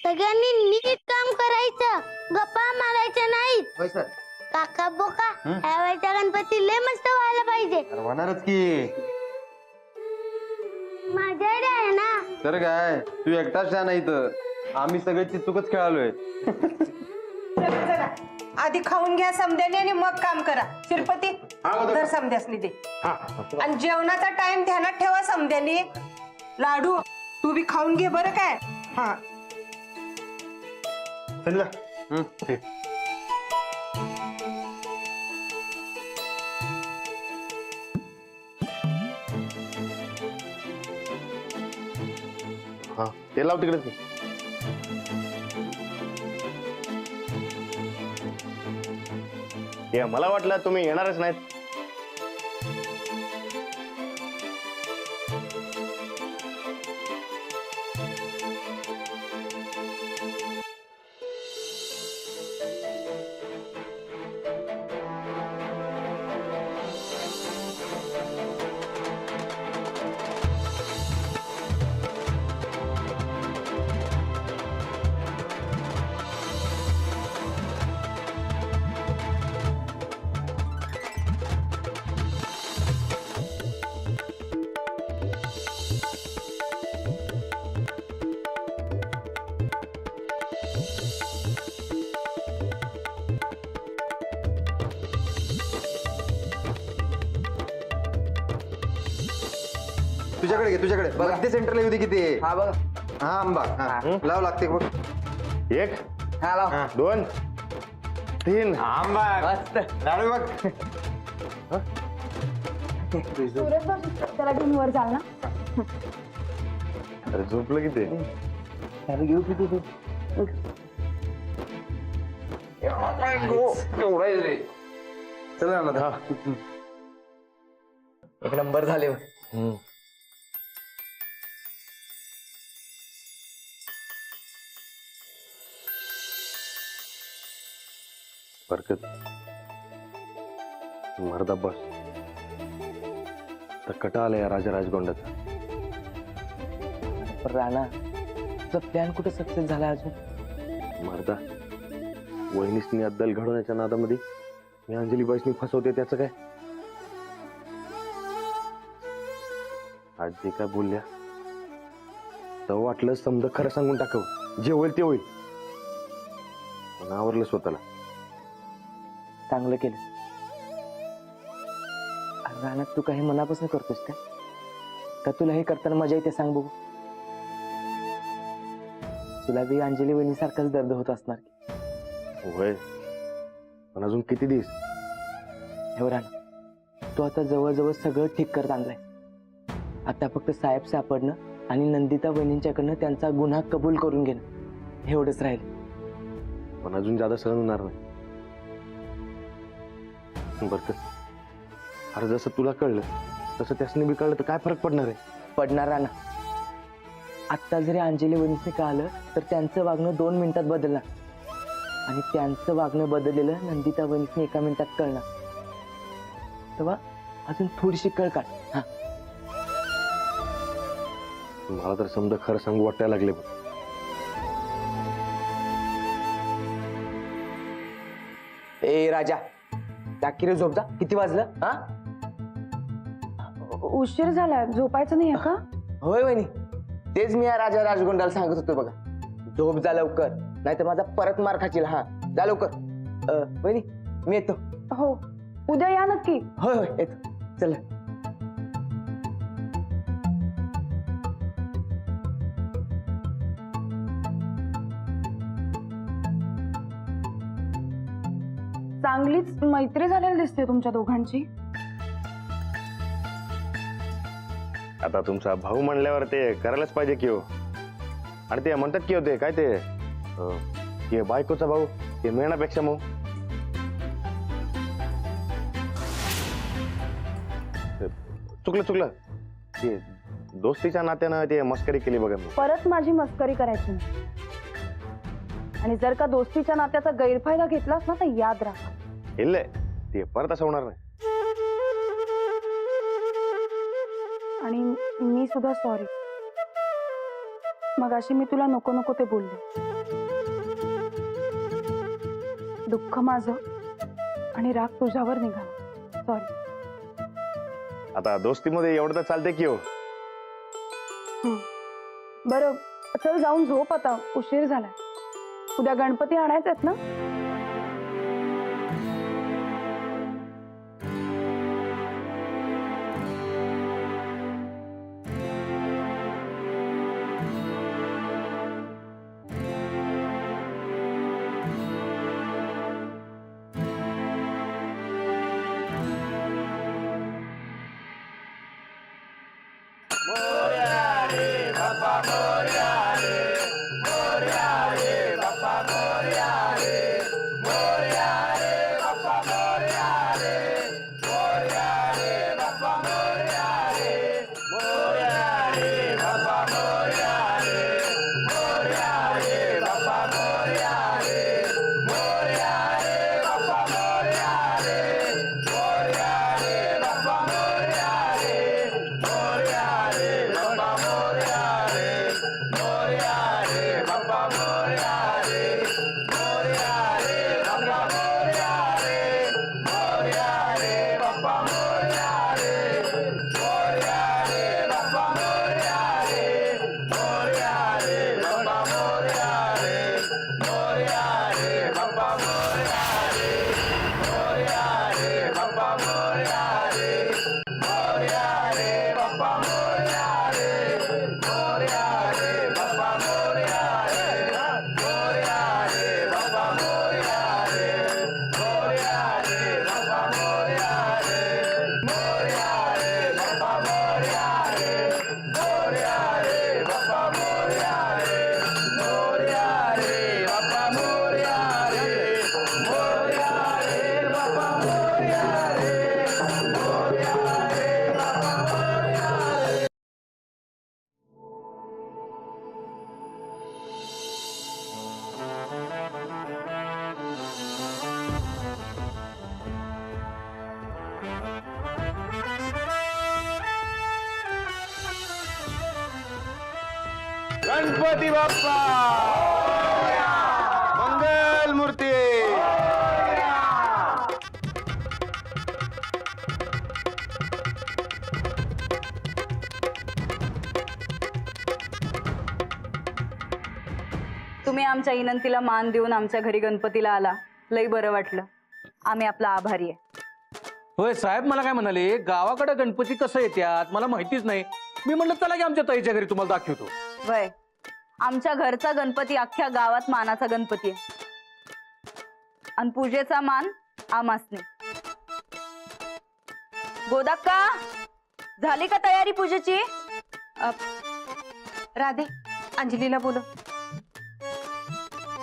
सगळ्यांनी नीट काम करायचं, गप्पा मारायच्या नाहीत. होय सर. काका बोका ह्या वेळचा गणपती लय मस्त व्हायला पाहिजे. होणारच की. माझ्याकडे आहे ना. तर काय तू एकटाच छान आहे इथं, आम्ही सगळे चिचुकच खेळालोय. आधी खाऊन घ्या समद्याने आणि मग काम करा. शिरपती तर समद्यासनी दे. आणि जेवणाचा टाइम ध्यानात ठेवा समद्याने. लाडू तू बी खाऊन घे बरं काय. हा हा ते लाव तिकडे. मला वाटलं तुम्ही येणारच नाहीत. तुझ्याकडे घे, तुझ्याकडे मध्य सेंटरला येऊ दे किती. हा बघ. हा आंबा. हा लाव लागते बघ. एक हा लाव. 2 3 आंबा मस्त. लाडू बघ. त्याला घेऊन वर चाल ना. अरे झोपलं किती. चला ना. एक नंबर झाले. बरकत मर्दा बस तर कटा आला या राजा राजगोंडाचा. राणा तुझा प्लॅन कुठे सक्सेस झाला अजून. मर्दा वहिनीसनी अद्दल घडवण्याच्या नादामध्ये मी अंजलीबाईसनी फसवते. त्याचं काय. आज जे काय बोलल्या तर वाटलं समजा खरं सांगून टाकावं. जे होईल ते होईल. पण आवरलं स्वतःला. चांगलं केलं. राणा तू काही मनापासून करतोस का तुला हे करताना मजा येते सांग बघू. तुला बी अंजली वहिनी सारखाच दर्द होत असणार की. होय पण अजून किती दिवस. हे राणा तू आता जवळजवळ सगळं ठीक करत आणलाय. आता फक्त साहेब सापडणं आणि नंदिता वहिनींच्याकडनं त्यांचा गुन्हा कबूल करून घेणं एवढंच राहील. पण अजून जादा सहन होणार नाही. बरं अरे जसं तुला कळलं तसं त्यासनी बी कळलं तर काय फरक पडणार आहे. पडणार राणा. आत्ता जरी अंजली वहिनीसने कळालं तर त्यांचं वागणं 2 मिनिटात बदलणार आणि त्यांचं वागणं बदललेलं नंदिता वहिनीसने 1 मिनिटात कळणार. तेव्हा अजून थोडीशी कळ काढ. हा मला तर समजा खरं सांगू वाटायला लागले. ए राजा टाकीरे झोप जा. किती वाजलं. हा उशीर झालाय, झोपायचं नाहीये का. होय वहिनी तेच मी या राजा राजगोंडाला सांगत होतो बघा. झोप जा लवकर नाही तर माझा परत मार खाशील. हा जा लवकर. वहिनी मी येतो. हो उद्या या नक्की. होय होय येतो. चला. चांगलीच मैत्री झालेली दिसते तुमच्या दोघांची. आता तुमचा भाऊ म्हणल्यावर ते करायलाच पाहिजे की हो. आणि ते म्हणतात की होते काय ते बायकोचा भाऊ ते मेणापेक्षा मग. चुकलं ते दोस्तीच्या नात्यानं ते मस्करी केली बघा. परत माझी मस्करी करायची नाही. आणि जर का दोस्तीच्या नात्याचा गैरफायदा घेतलास ना तर याद राहा. इल्ले ते परत असं होणार नाही. आणि मी सुद्धा सॉरी. मगाशी मी तुला नको नको ते बोलले. दुःख माझं आणि राग तुझ्यावर निघाला. सॉरी. आता दोस्तीमध्ये एवढं तर चालते की हो. बरं चल जाऊन झोप आता, उशीर झालाय. उद्या गणपती आणायचे आहेत ना? गणपती बाप्पा मंगल मूर्ती. तुम्ही आमच्या विनंतीला मान देऊन आमच्या घरी गणपतीला आला, लई बरं वाटलं. आम्ही आपला आभारी आहे. होय साहेब, मला काय म्हणाले, गावाकडे गणपती कसं येतात मला माहितीच नाही. मी म्हणलं चला की आमच्या ताईच्या घरी तुम्हाला दाखवतो. वय, आमच्या घरचा गणपती अख्ख्या गावात मानाचा गणपती आहे आणि पूजेचा मान आमासने. गोदाक्का, झाली का तयारी पूजेची? राधे, अंजलीला बोल.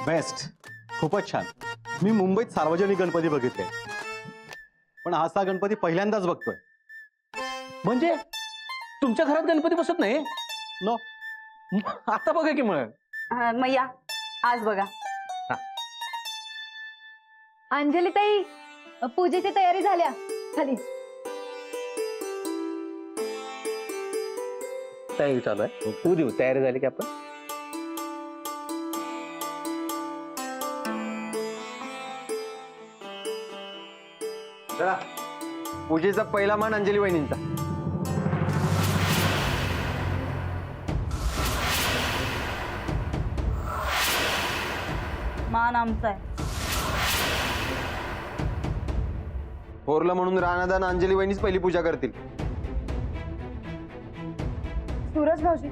बेस्ट, खूपच छान. मी मुंबईत सार्वजनिक गणपती बघितले, पण असा गणपती पहिल्यांदाच बघतोय. म्हणजे तुमच्या घरात गणपती बसत नाही? नो. आता बघा की मग. मग या, आज बघा. अंजली ताई, पूजेची तयारी झाल्या खाली. तयारी चालू आहे. उद्या तयारी झाली की आपण चला, पूजेचा पहिला मान अंजली वहिनींचा. मान आमचा आहे. थोरलं म्हणून राणादान अंजली वहिनीच पहिली पूजा करतील. सूरज भाऊजी,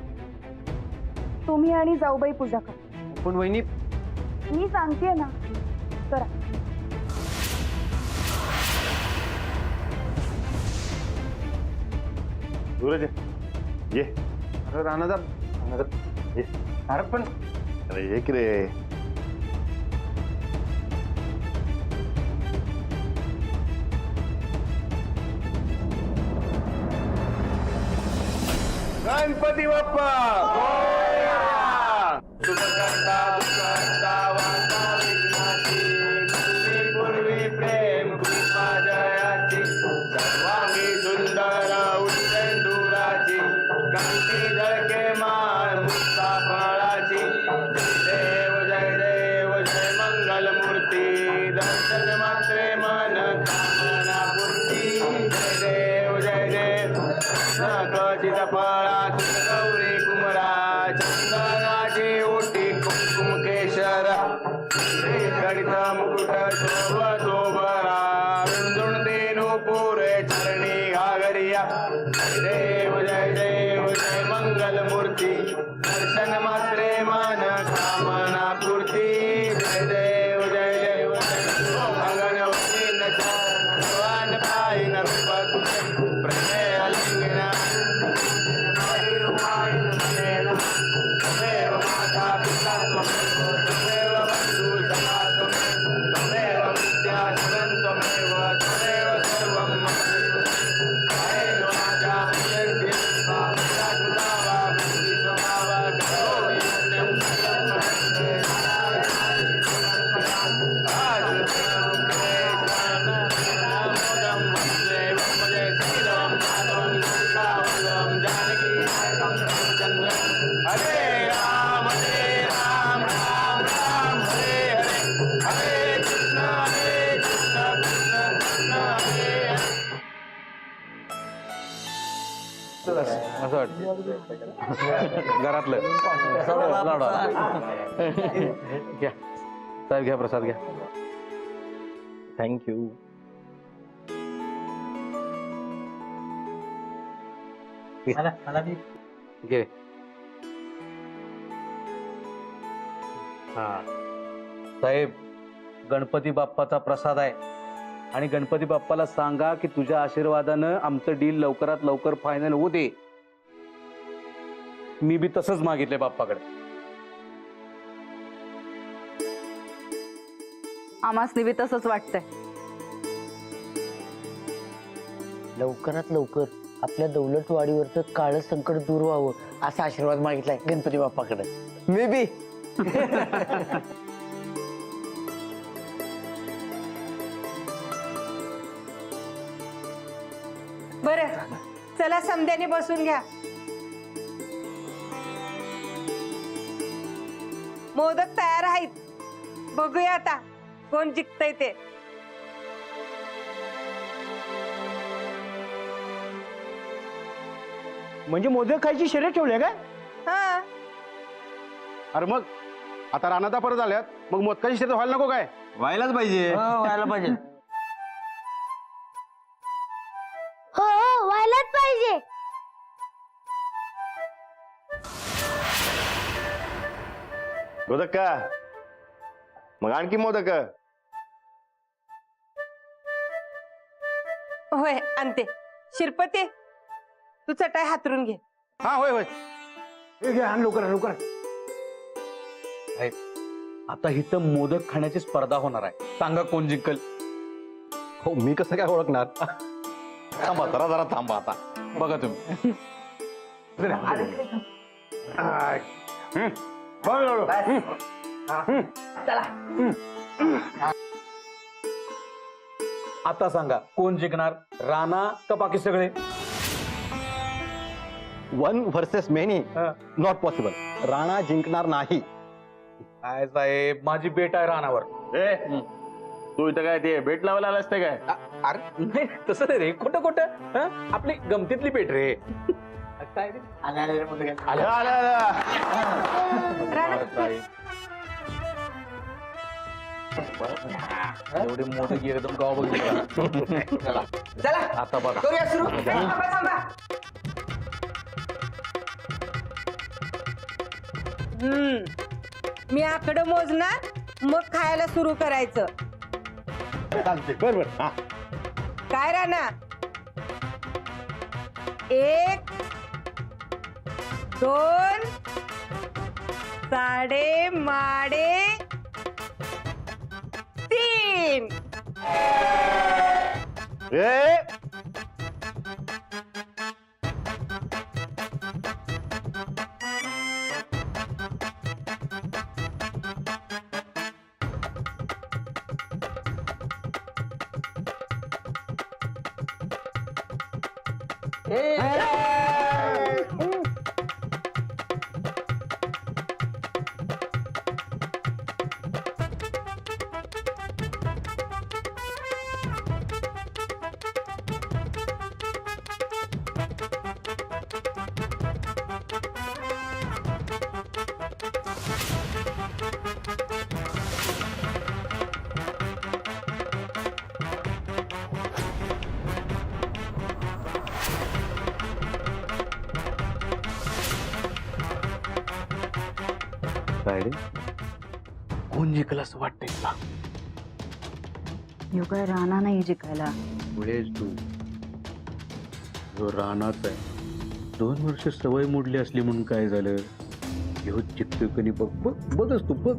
तुम्ही आणि जाऊबाई पूजा करा. पण वहिनी, मी सांगते ना, करा. सूरज ये. अरे राणादा, ये. अरे पण अरे ये की रे. गणपती बाप्पा सुखकर्ता दुःखहर्ता वार्ता विघ्नाची पूर्वी प्रेम कृपा जयाची सर्वांगी सुंदर उच्चेंदुराची कांती झळके माळ मुक्ता फळाची जय देव जय मंगल मूर्ती. दर्शन मात्रे मन कामना पूर्ती जय देव जय देव नखचित फळात गौरी कुमरा चंदनाची ओटी कुंकुम केशर गणित मुकुट शोभ शोभरा रुंदुण देनु पुरे चरणी घागरिया जय देव जय मंगल मूर्ती दर्शन मात्रे मन कामना पूर्ती जय देव भगवती नवान पाय रूप प्रणय अलिंगना तमेव माता पिता तमेव बंधु सखा तमेव विद्या शरण तमेव तमेव सर्वं हरे राम राम राम हरे हरे हरे कृष्ण कृष्ण कृष्ण हरे हरे. असं वाटतं घरातलं घ्या साहेब घ्या प्रसाद घ्या थँक्यू. घे हा साहेब गणपती बाप्पाचा प्रसाद आहे आणि गणपती बाप्पाला सांगा की तुझ्या आशीर्वादानं आमचं डील लवकरात लवकर फायनल होऊ दे. मी बी तसंच मागितले बाप्पाकडे. आम्हासनी बी तसंच वाटतंय. लवकरात लवकर आपल्या दौलतवाडीवरचं काळं संकट दूर व्हावं असा आशीर्वाद मागितलाय गणपती बाप्पाकडे. मे बी बरं चला समद्याने बसून घ्या. मोदक तयार आहेत. बघूया आता कोण जिंकतय ते. म्हणजे मोदक खायची शर्यत ठेवली काय? हा अरे मग आता रानाता परत आल्यात मग मोदकाची शर्यत व्हायला नको काय? व्हायलाच पाहिजे. व्हायला पाहिजे. हो हो व्हायलाच पाहिजे. मोदक का मग आणखी मोदक. होय आणते. शिरपती तू चटाई हातरून घे. हा होय होय घे आण लवकर लवकर. साहेब आता इथं मोदक खाण्याची स्पर्धा होणार आहे. सांगा कोण जिंकल. हो मी कसं काय ओळखणार. थांबा जरा थांबा आता बघा तुम्ही. आता सांगा कोण जिंकणार, राणा का बाकी सगळे. 1 versus many not possible. Rana जिंकणार नाही. काय साहेब माझी बेट आहे राणावर. तू इथं काय ते बेट लावायला आलास ते काय? अरे नाही तसं नाही रे. खोटं खोटं आपली गमतीतली पेट रे. काय रे? आलं आलं आलं. एवढे मोदक एकदम गाव बघितलं. चला आता बघा करूया सुरू. मी आकडं मोजणार मग खायला सुरू करायचं. चालते बरोबर. हा काय राणा? 1 2 साडे माडे 3. ए काय रे, कोण जिंकलं असं वाटतंय तुला? ह्यो काय राणा नाही जिंकायला. पुढेच तू जो रानाच आहे, 2 वर्ष सवय मोडली असली म्हणून काय झालं? ह्यो जिंकतोय कधी बघ बघ बघच तू बघ.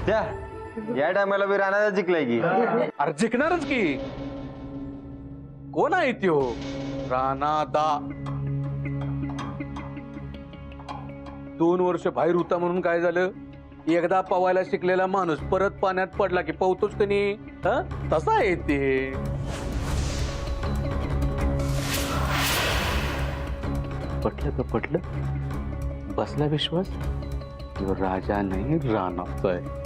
त्या या टायमाला बी राणा जिंकलाय की. अरे जिंकणारच की. कोण आहे त्यो राणादा? 2 वर्ष बाहेर होता म्हणून काय झालं? एकदा पवायला शिकलेला माणूस परत पाण्यात पडला की पवतोच का नाही? तसा आहे ते. पटलं का पटलं? बसला विश्वास? राजा नाही राणाचा आहे.